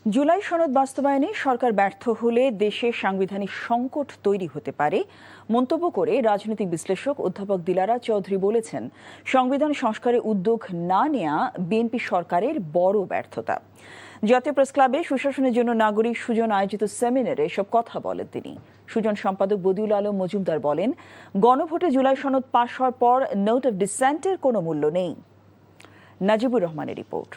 জুলাই সনদ বাস্তবায়নে সরকার ব্যর্থ হলে দেশে সাংবিধানিক সংকট তৈরি হতে পারে মন্তব্য করে রাজনৈতিক বিশ্লেষক অধ্যাপক দিলারা চৌধুরী বলেছেন, সংবিধান সংস্কারে উদ্যোগ না নেওয়া বিএনপি সরকারের বড় ব্যর্থতা। জাতীয় প্রেস ক্লাবে সুশাসনের জন্য নাগরিক সুজন আয়োজিত সেমিনারে এসব কথা বলেন তিনি। সুজন সম্পাদক বদিউল আলম মজুমদার বলেন, গণভোটে জুলাই সনদ পাশ হওয়ার পর নোট অফ ডিসেন্টের কোনো মূল্য নেই। নাজিবুর রহমানের রিপোর্ট।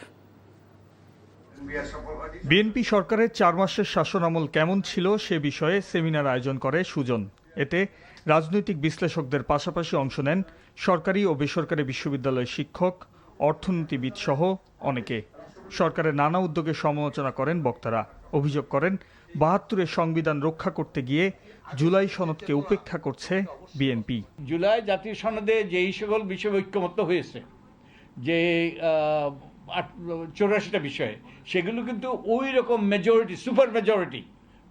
বিএনপি সরকারের 4 মাসের শাসনামল কেমন ছিল সে বিষয়ে সেমিনার আয়োজন করে সুজন। এতে রাজনৈতিক বিশ্লেষকদের পাশাপাশি অংশ নেন সরকারি ও বেসরকারি বিশ্ববিদ্যালয়ের শিক্ষক, অর্থনীতিবিদ সহ অনেকে। সরকারের নানা উদ্যোগের সমালোচনা করেন বক্তারা। অভিযোগ করেন ৭২-এর সংবিধান রক্ষা করতে গিয়ে জুলাই সনদকে উপেক্ষা করছে বিএনপি। জুলাই জাতীয় সনদে যেই সকল বিষয় ঐক্যমত্য হয়েছে, যে 84টা বিষয়ে, সেগুলো কিন্তু ওই রকম majority, super majority,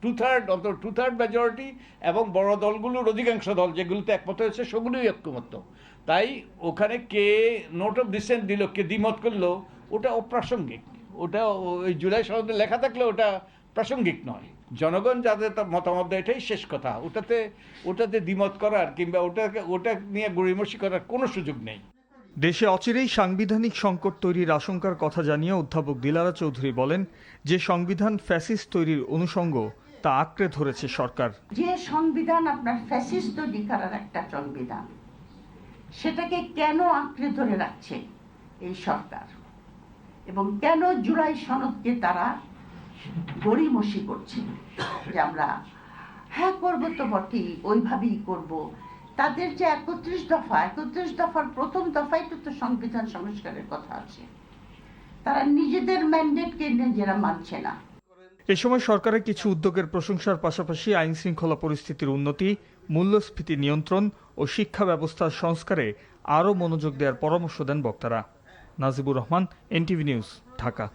two third majority এবং বড় দলগুলোর অধিকাংশ দল যেগুলোতে একমত হয়েছে সেগুলোই ঐক্যমত্য। তাই ওখানে কে নোট অফ ডিসেন্ট দিল, কে দ্বিমত করলো, ওটা অপ্রাসঙ্গিক। ওটা ওই জুলাই সনদে লেখা থাকলে ওটা প্রাসঙ্গিক নয়। জনগণ যাদের মতামত দেয় এটাই শেষ কথা। ওটাতে দ্বিমত করার কিংবা ওটা নিয়ে গড়িমসি করার কোনো সুযোগ নেই। দেশে অচিরেই সাংবিধানিক সংকট তৈরির আশঙ্কার কথা জানিয়ে অধ্যাপক দিলারা চৌধুরী বলেন, যে সংবিধান ফ্যাসিস্ট তৈরির অনুষঙ্গ তা আঁকড়ে ধরেছে সরকার। যে সংবিধান আপনার ফ্যাসিস্ট তৈরি করার একটা সংবিধান, সেটাকে কেন আঁকড়ে ধরে রাখছে এই সরকার, এবং কেন জুলাই সনদকে তারা গড়িমসি করছে যে আমরা হ্যাঁ করবো তো বটেই, ওইভাবেই করব। তাদের যে ৩১ দফার প্রথম দফায় তো সংবিধান সংস্কারের কথা আছে। তারা নিজেদের ম্যান্ডেটকে নিজেরা মানছে না। এ সময় সরকারের কিছু উদ্যোগের প্রশংসার পাশাপাশি আইন শৃঙ্খলা পরিস্থিতির উন্নতি, মূল্যস্ফীতি নিয়ন্ত্রণ ও শিক্ষা ব্যবস্থার সংস্কারে আরও মনোযোগ দেওয়ার পরামর্শ দেন বক্তারা। Najibur Rahman, NTV news, Dhaka.